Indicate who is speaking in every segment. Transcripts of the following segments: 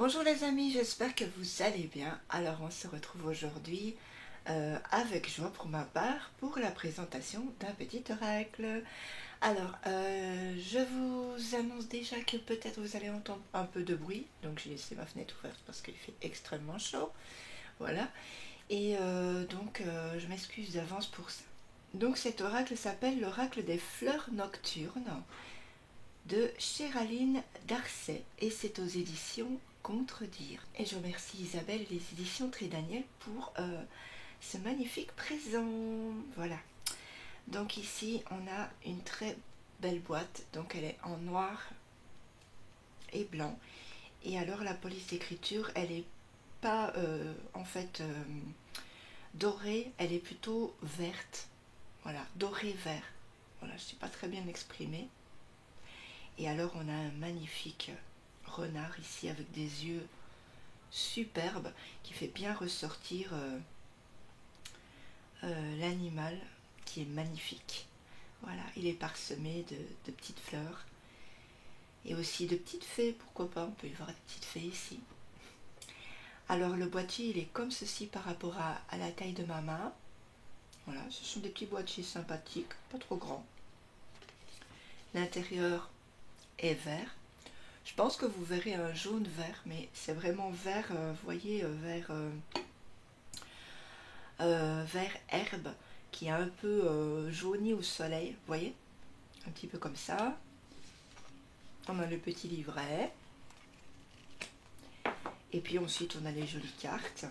Speaker 1: Bonjour les amis, j'espère que vous allez bien. Alors on se retrouve aujourd'hui avec joie pour ma part pour la présentation d'un petit oracle. Alors je vous annonce déjà que peut-être vous allez entendre un peu de bruit, donc j'ai laissé ma fenêtre ouverte parce qu'il fait extrêmement chaud. Voilà, et je m'excuse d'avance pour ça. Donc cet oracle s'appelle l'oracle des fleurs nocturnes de Cheraline Darcet et c'est aux éditions Contredire. Et je remercie Isabelle et les éditions Trédaniel pour ce magnifique présent. Voilà. Donc ici on a une très belle boîte, donc elle est en noir et blanc. Et alors la police d'écriture, elle est pas dorée, elle est plutôt verte. Voilà, doré vert. Voilà, je ne sais pas très bien exprimé. Et alors on a un magnifique renard ici avec des yeux superbes qui fait bien ressortir l'animal qui est magnifique. Voilà, il est parsemé de petites fleurs et aussi de petites fées, pourquoi pas, on peut y voir des petites fées ici. Alors le boîtier il est comme ceci par rapport à la taille de ma main. Voilà, ce sont des petits boîtiers sympathiques, pas trop grands. L'intérieur est vert. Je pense que vous verrez un jaune vert, mais c'est vraiment vert, vous voyez, vert herbe qui est un peu jauni au soleil, vous voyez, un petit peu comme ça. On a le petit livret. Et puis ensuite on a les jolies cartes.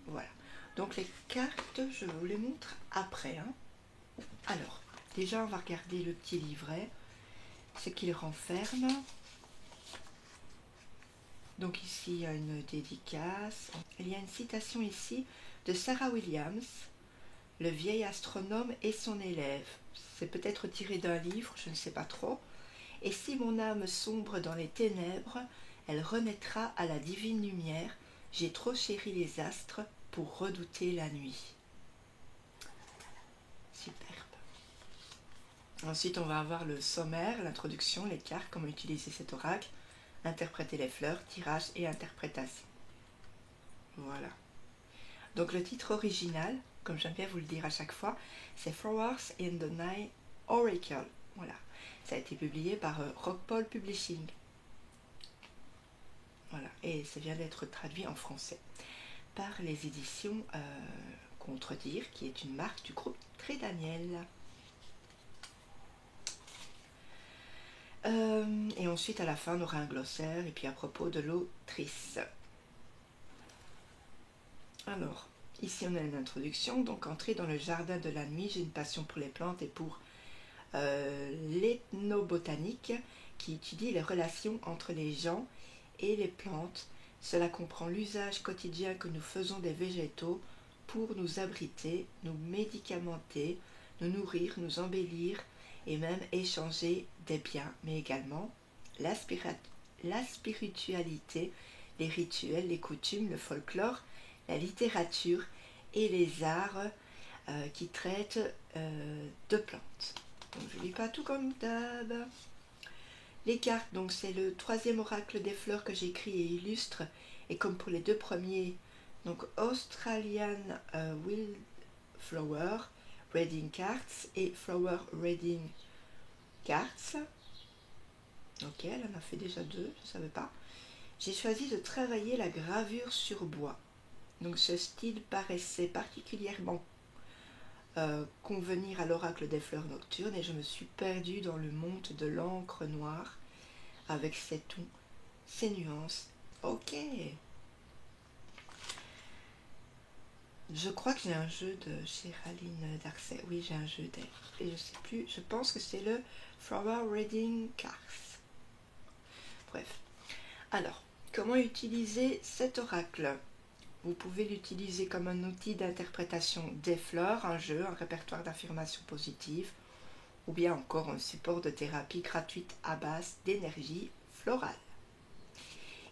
Speaker 1: Voilà. Donc les cartes, je vous les montre après. Alors, déjà on va regarder le petit livret, ce qu'il renferme. Donc ici il y a une dédicace. Il y a une citation ici de Sarah Williams, le vieil astronome et son élève. C'est peut-être tiré d'un livre, je ne sais pas trop. Et si mon âme sombre dans les ténèbres, elle renaîtra à la divine lumière. J'ai trop chéri les astres pour redouter la nuit. Superbe. Ensuite, on va avoir le sommaire, l'introduction, les cartes, comment utiliser cet oracle, interpréter les fleurs, tirage et interprétation. Voilà. Donc le titre original, comme j'aime bien vous le dire à chaque fois, c'est Flowers in the Night Oracle. Voilà. Ça a été publié par Rockpole Publishing. Voilà. Et ça vient d'être traduit en français par les éditions Contredire, qui est une marque du groupe Trédaniel. Et ensuite, à la fin, on aura un glossaire et puis à propos de l'autrice. Alors, ici on a une introduction. Donc, entrer dans le jardin de la nuit, j'ai une passion pour les plantes et pour l'ethnobotanique qui étudie les relations entre les gens et les plantes. Cela comprend l'usage quotidien que nous faisons des végétaux pour nous abriter, nous médicamenter, nous nourrir, nous embellir et même échanger des biens, mais également la spiritualité, les rituels, les coutumes, le folklore, la littérature et les arts qui traitent de plantes. Donc je ne lis pas tout comme d'hab. Les cartes, donc c'est le troisième oracle des fleurs que j'écris et illustre. Et comme pour les deux premiers, donc Australian Wildflower Reading Cards et Flower Reading Cards. Ok, elle en a fait déjà deux, je ne savais pas. J'ai choisi de travailler la gravure sur bois. Donc ce style paraissait particulièrement convenir à l'oracle des fleurs nocturnes et je me suis perdue dans le monde de l'encre noire avec ses tons, ses nuances. Ok. Je crois que j'ai un jeu de Cheraline Darcet. Oui, j'ai un jeu d'elle. Et je sais plus, je pense que c'est le Flower Reading Cards. Bref. Alors, comment utiliser cet oracle? Vous pouvez l'utiliser comme un outil d'interprétation des fleurs, un jeu, un répertoire d'affirmations positives, ou bien encore un support de thérapie gratuite à base d'énergie florale.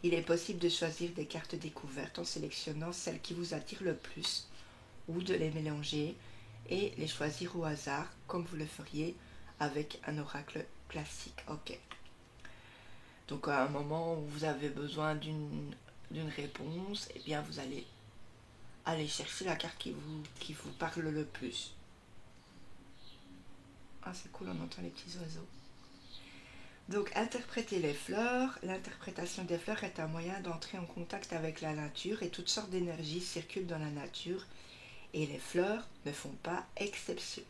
Speaker 1: Il est possible de choisir des cartes découvertes en sélectionnant celles qui vous attirent le plus, ou de les mélanger et les choisir au hasard, comme vous le feriez avec un oracle classique. Ok. Donc à un moment où vous avez besoin d'une d'une réponse, et bien vous allez aller chercher la carte qui vous parle le plus. Ah, c'est cool, on entend les petits oiseaux. Donc, interpréter les fleurs. L'interprétation des fleurs est un moyen d'entrer en contact avec la nature et toutes sortes d'énergies circulent dans la nature et les fleurs ne font pas exception.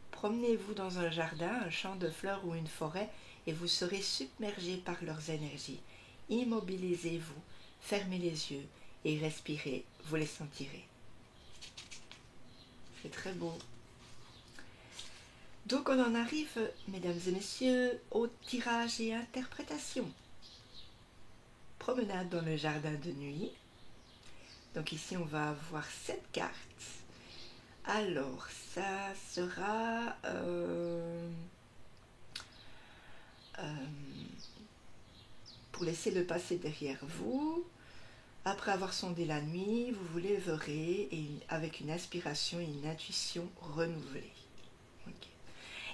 Speaker 1: Promenez-vous dans un jardin, un champ de fleurs ou une forêt et vous serez submergé par leurs énergies. Immobilisez-vous, fermez les yeux et respirez, vous les sentirez. C'est très beau. Donc on en arrive, mesdames et messieurs, au tirage et interprétation. Promenade dans le jardin de nuit. Donc ici on va avoir 7 cartes. Alors ça sera pour laisser le passé derrière vous. Après avoir sondé la nuit, vous vous lèverez avec une inspiration et une intuition renouvelée.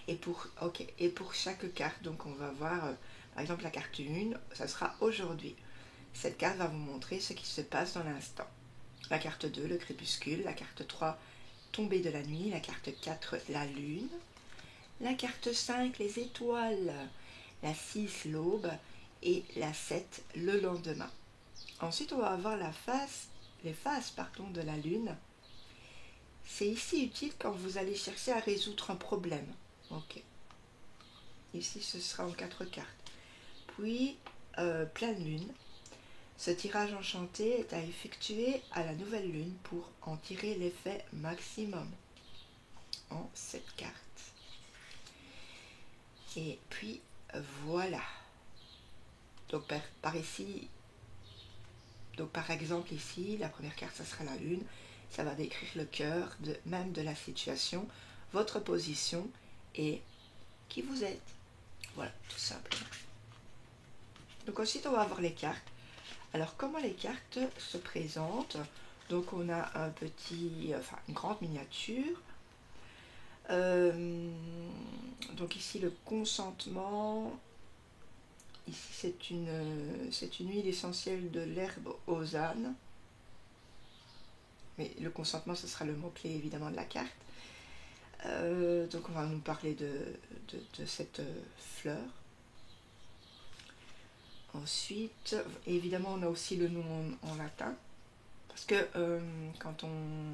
Speaker 1: Et pour chaque carte, donc on va voir, par exemple la carte 1, ça sera aujourd'hui. Cette carte va vous montrer ce qui se passe dans l'instant. La carte 2, le crépuscule. La carte 3, tombée de la nuit. La carte 4, la lune. La carte 5, les étoiles. La 6, l'aube. Et la 7, le lendemain. Ensuite, on va avoir les phases de la lune. C'est ici utile quand vous allez chercher à résoudre un problème. Ok. Ici, ce sera en 4 cartes. Puis, pleine lune. Ce tirage enchanté est à effectuer à la nouvelle lune pour en tirer l'effet maximum en 7 cartes. Et puis, voilà. Donc, par exemple, ici, la première carte, ça sera la lune. Ça va décrire le cœur même de la situation, votre position et qui vous êtes. Voilà, tout simplement. Donc ensuite, on va avoir les cartes. Alors, comment les cartes se présentent? Donc, on a une grande miniature. Donc ici, le consentement. Ici, c'est une huile essentielle de l'herbe Hosanne. Mais le consentement, ce sera le mot-clé évidemment de la carte. Donc on va nous parler de cette fleur. Ensuite, évidemment, on a aussi le nom en latin. Parce que quand on...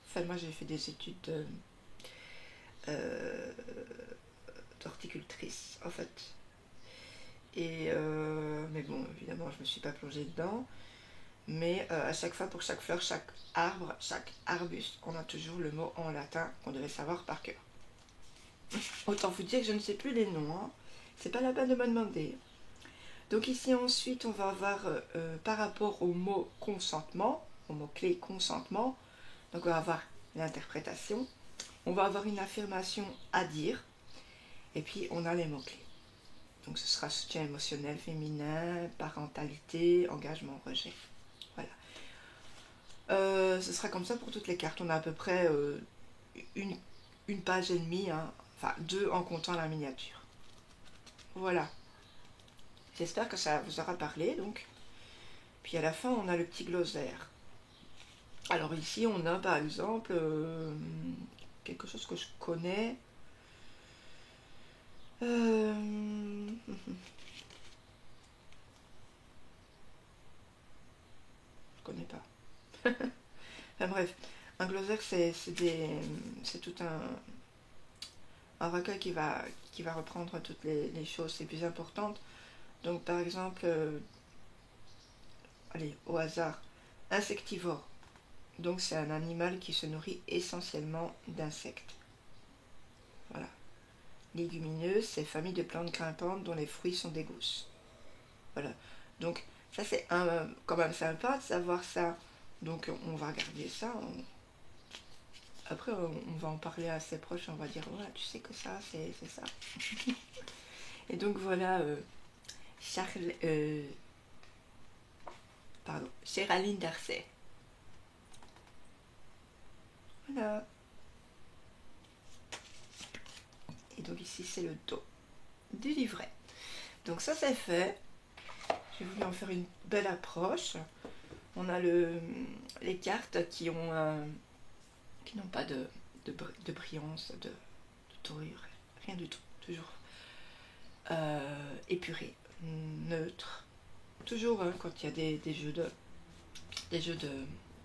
Speaker 1: Enfin, moi j'ai fait des études d'horticultrice, en fait. Mais bon, évidemment, je ne me suis pas plongée dedans. Mais à chaque fois, pour chaque fleur, chaque arbre, chaque arbuste, on a toujours le mot en latin qu'on devait savoir par cœur. Autant vous dire que je ne sais plus les noms, hein. C'est pas la peine de me demander. Donc ici ensuite, on va avoir par rapport au mot consentement, au mot-clé consentement, donc on va avoir l'interprétation, on va avoir une affirmation à dire, et puis on a les mots-clés. Donc ce sera soutien émotionnel féminin, parentalité, engagement, rejet. Voilà. Ce sera comme ça pour toutes les cartes. On a à peu près une page et demie, hein, enfin 2 en comptant la miniature. Voilà. J'espère que ça vous aura parlé. Donc. Puis à la fin, on a le petit glossaire. Alors ici, on a par exemple quelque chose que je connais. Je connais pas. Enfin bref, un glossaire, c'est tout un recueil qui va reprendre toutes les choses les plus importantes. Donc par exemple, allez, au hasard, insectivore. Donc c'est un animal qui se nourrit essentiellement d'insectes. Voilà. Légumineuse, c'est famille de plantes grimpantes dont les fruits sont des gousses. Voilà. Donc ça c'est quand même sympa de savoir ça. Donc on va regarder ça. Après on va en parler à ses proches, on va dire ouais, tu sais que ça c'est ça. Et donc voilà, Géraldine Darcet. Voilà. Et donc ici c'est le dos du livret. Donc ça c'est fait. J'ai voulu en faire une belle approche. On a les cartes qui n'ont pas de brillance, de dorure, rien du tout. Toujours épuré, neutre. Toujours hein, quand il y a des jeux de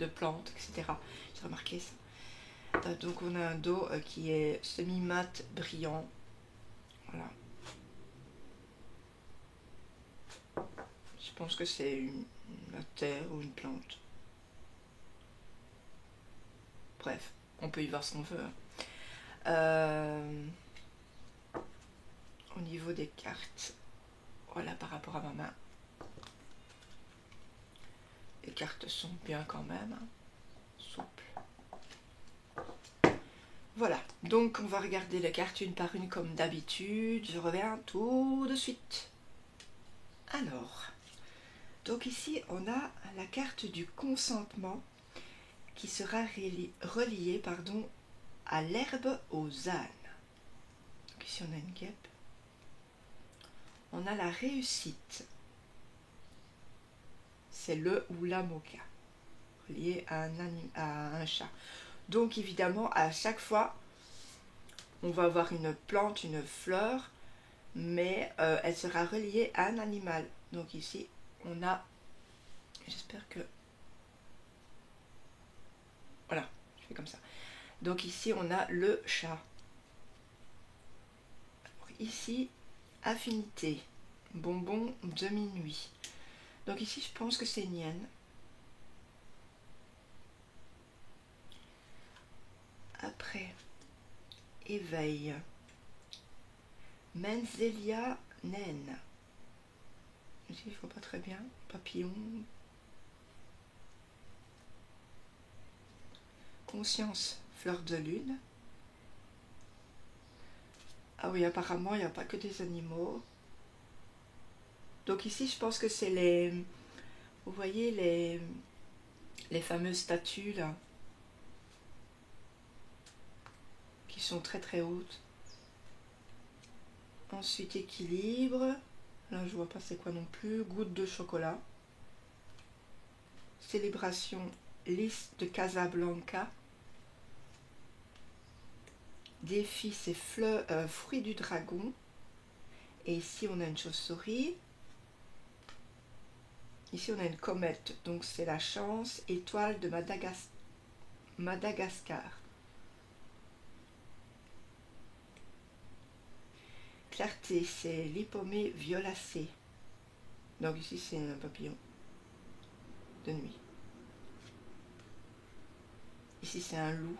Speaker 1: plantes, etc. J'ai remarqué ça. Donc on a un dos qui est semi-mat brillant. Voilà. Je pense que c'est la terre ou une plante. Bref, on peut y voir ce qu'on veut. Au niveau des cartes, voilà par rapport à ma main. Les cartes sont bien quand même, hein, souples. Voilà, donc on va regarder les cartes une par une comme d'habitude. Je reviens tout de suite. Alors, donc ici on a la carte du consentement qui sera reliée à l'herbe aux ânes. Donc ici on a une guêpe. On a la réussite. C'est le ou la moka, relié à un chat. Donc évidemment, à chaque fois, on va avoir une plante, une fleur, mais elle sera reliée à un animal. Donc ici, on a, j'espère que, voilà, je fais comme ça. Donc ici, on a le chat. Ici, affinité, bonbon de minuit. Donc ici, je pense que c'est Nienne. Après, éveil, Menzelia naine. Ici, il ne faut pas très bien. Papillon. Conscience, fleur de lune. Ah oui, apparemment, il n'y a pas que des animaux. Donc ici, je pense que c'est les... Vous voyez les fameuses statues, là, qui sont très très hautes. Ensuite, équilibre. Là, je vois pas c'est quoi non plus. Goutte de chocolat. Célébration, lys de Casablanca. Défi, c'est fruit du dragon. Et ici, on a une chauve-souris. Ici, on a une comète. Donc, c'est la chance. Étoile de Madagascar. Clarté, c'est l'hippomée violacée. Donc, ici, c'est un papillon de nuit. Ici, c'est un loup.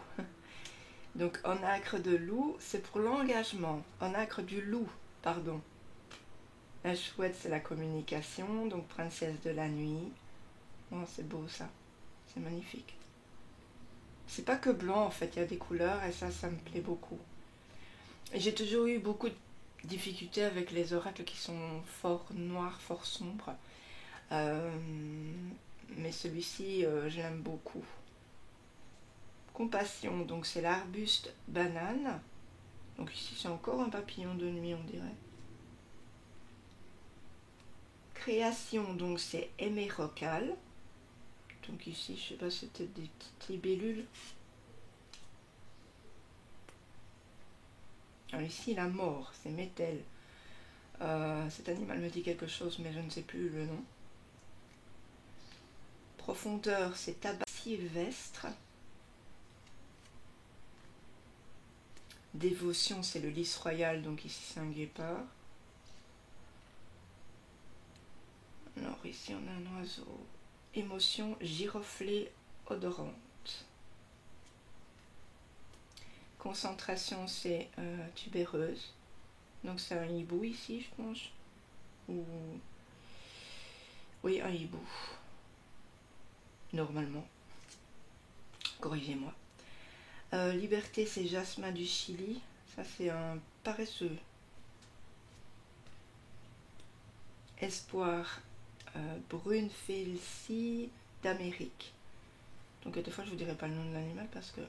Speaker 1: Donc, en acre de loup, c'est pour l'engagement. En acre du loup, pardon. La chouette, c'est la communication. Donc, princesse de la nuit. Oh, c'est beau, ça. C'est magnifique. C'est pas que blanc, en fait. Il y a des couleurs et ça me plaît beaucoup. Et j'ai toujours eu beaucoup de difficultés avec les oracles qui sont fort noirs, fort sombres. Mais celui-ci, je l'aime beaucoup. Compassion, donc c'est l'arbuste banane. Donc ici c'est encore un papillon de nuit on dirait. Création, donc c'est hémérocal. Donc ici je sais pas, c'est peut-être des petites libellules. Alors ici la mort, c'est métel. Cet animal me dit quelque chose mais je ne sais plus le nom. Profondeur, c'est tabac sylvestre. Dévotion, c'est le lys royal, donc ici c'est un guépard. Alors ici on a un oiseau. Émotion, giroflée odorante. Concentration, c'est tubéreuse. Donc c'est un hibou ici, je pense. Ou... Oui, un hibou. Normalement. Corrigez-moi. Liberté, c'est jasmin du Chili. Ça, c'est un paresseux. Espoir, brune Félcie d'Amérique. Donc, des fois, je vous dirai pas le nom de l'animal parce que.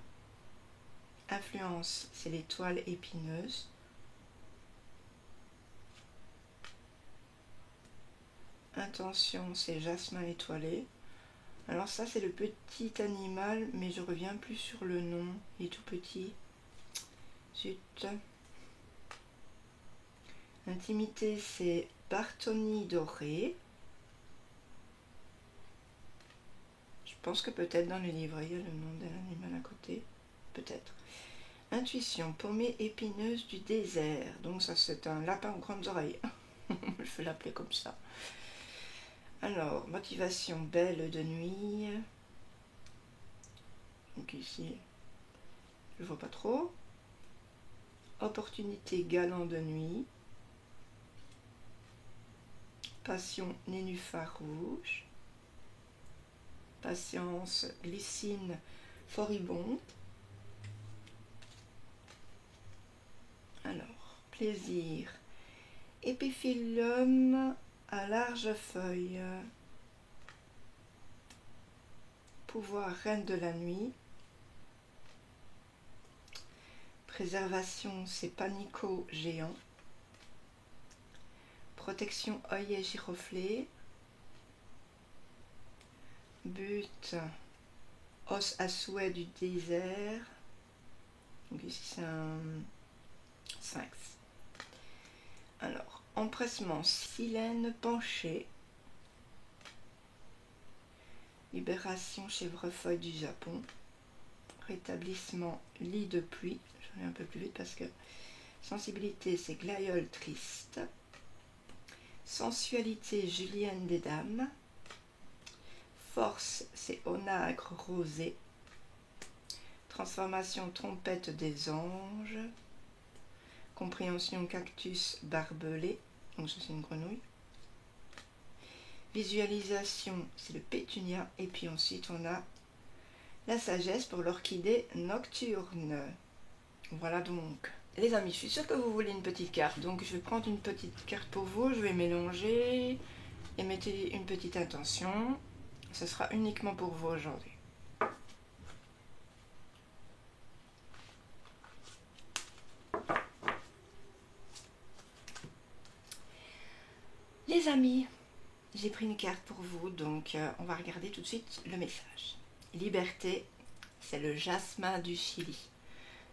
Speaker 1: Influence, c'est l'étoile épineuse. Intention, c'est jasmin étoilé. Alors ça, c'est le petit animal, mais je reviens plus sur le nom. Il est tout petit. Zut. Intimité, c'est Bartoni doré. Je pense que peut-être dans le livret, il y a le nom de l'animal à côté. Peut-être. Intuition, paumée épineuse du désert. Donc ça, c'est un lapin aux grandes oreilles. Je vais l'appeler comme ça. Alors, motivation, belle de nuit. Donc ici, je vois pas trop. Opportunité, galant de nuit. Passion, nénuphar rouge. Patience, glycine, foribonde. Alors, plaisir, épiphyllum à large feuille. Pouvoir, reine de la nuit. Préservation, c'est panico géant. Protection, œillet giroflé. But, os à souhait du désert. Donc ici c'est un sphinx. Alors, empressement, silène penchée. Libération, chèvrefeuille du Japon. Rétablissement, lit de pluie. Je vais un peu plus vite parce que sensibilité, c'est glaïeul triste. Sensualité, julienne des dames. Force, c'est onagre rosé. Transformation, trompette des anges. Compréhension, cactus barbelé. Donc ça c'est une grenouille. Visualisation, c'est le pétunia. Et puis ensuite on a la sagesse pour l'orchidée nocturne. Voilà donc. Les amis, je suis sûre que vous voulez une petite carte. Donc je vais prendre une petite carte pour vous. Je vais mélanger et mettre une petite intention. Ce sera uniquement pour vous aujourd'hui. Les amis, j'ai pris une carte pour vous, donc on va regarder tout de suite le message. Liberté, c'est le jasmin du Chili.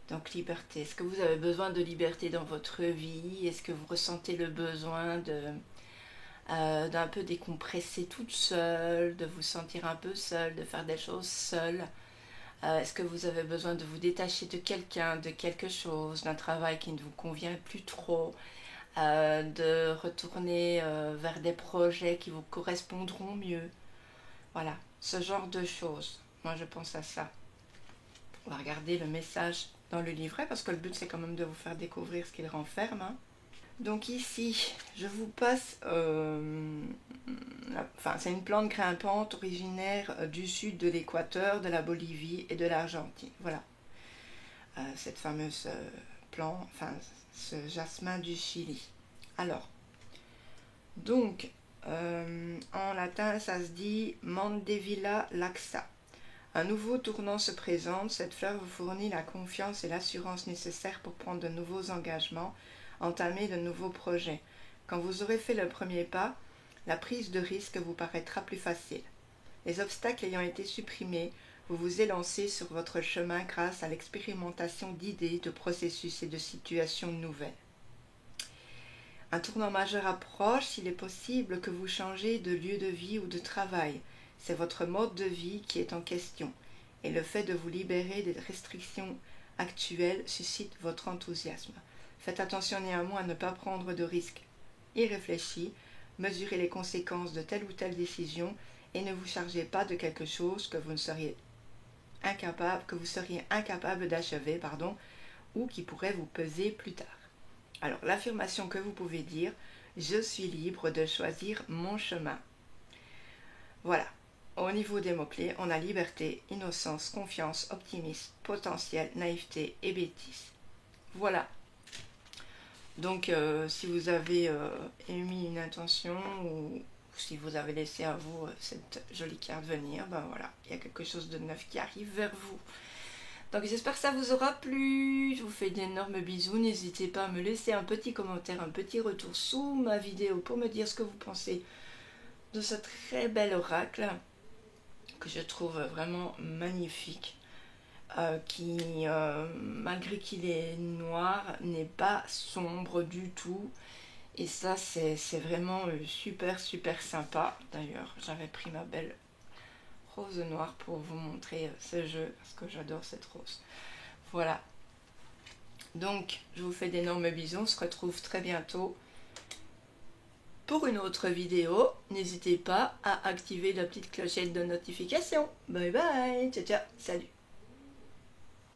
Speaker 1: Donc liberté, est-ce que vous avez besoin de liberté dans votre vie? Est-ce que vous ressentez le besoin d'un peu décompresser toute seule, de vous sentir un peu seule, de faire des choses seule? Est-ce que vous avez besoin de vous détacher de quelqu'un, de quelque chose, d'un travail qui ne vous convient plus trop? De retourner vers des projets qui vous correspondront mieux. Voilà, ce genre de choses. Moi, je pense à ça. On va regarder le message dans le livret parce que le but, c'est quand même de vous faire découvrir ce qu'il renferme. Hein. Donc ici, je vous passe... c'est une plante grimpante originaire du sud de l'Équateur, de la Bolivie et de l'Argentine. Voilà. Cette fameuse plante, ce jasmin du Chili. Alors, donc, en latin, ça se dit Mandevilla laxa. Un nouveau tournant se présente. Cette fleur vous fournit la confiance et l'assurance nécessaires pour prendre de nouveaux engagements, entamer de nouveaux projets. Quand vous aurez fait le premier pas, la prise de risque vous paraîtra plus facile. Les obstacles ayant été supprimés, vous vous élancez sur votre chemin grâce à l'expérimentation d'idées, de processus et de situations nouvelles. Un tournant majeur approche, il est possible que vous changez de lieu de vie ou de travail. C'est votre mode de vie qui est en question, et le fait de vous libérer des restrictions actuelles suscite votre enthousiasme. Faites attention néanmoins à ne pas prendre de risques irréfléchis, mesurez les conséquences de telle ou telle décision et ne vous chargez pas de quelque chose que vous seriez incapable d'achever, ou qui pourrait vous peser plus tard. Alors, l'affirmation que vous pouvez dire, je suis libre de choisir mon chemin. Voilà. Au niveau des mots-clés, on a liberté, innocence, confiance, optimisme, potentiel, naïveté et bêtise. Voilà. Donc, si vous avez émis une intention ou si vous avez laissé à vous cette jolie carte venir, ben voilà, il y a quelque chose de neuf qui arrive vers vous. Donc j'espère que ça vous aura plu, je vous fais d'énormes bisous, n'hésitez pas à me laisser un petit commentaire, un petit retour sous ma vidéo pour me dire ce que vous pensez de ce très bel oracle que je trouve vraiment magnifique, qui, malgré qu'il est noir, n'est pas sombre du tout. Et ça, c'est vraiment super, super sympa. D'ailleurs, j'avais pris ma belle rose noire pour vous montrer ce jeu, parce que j'adore cette rose. Voilà. Donc, je vous fais d'énormes bisous. On se retrouve très bientôt pour une autre vidéo. N'hésitez pas à activer la petite clochette de notification. Bye bye. Ciao, ciao. Salut.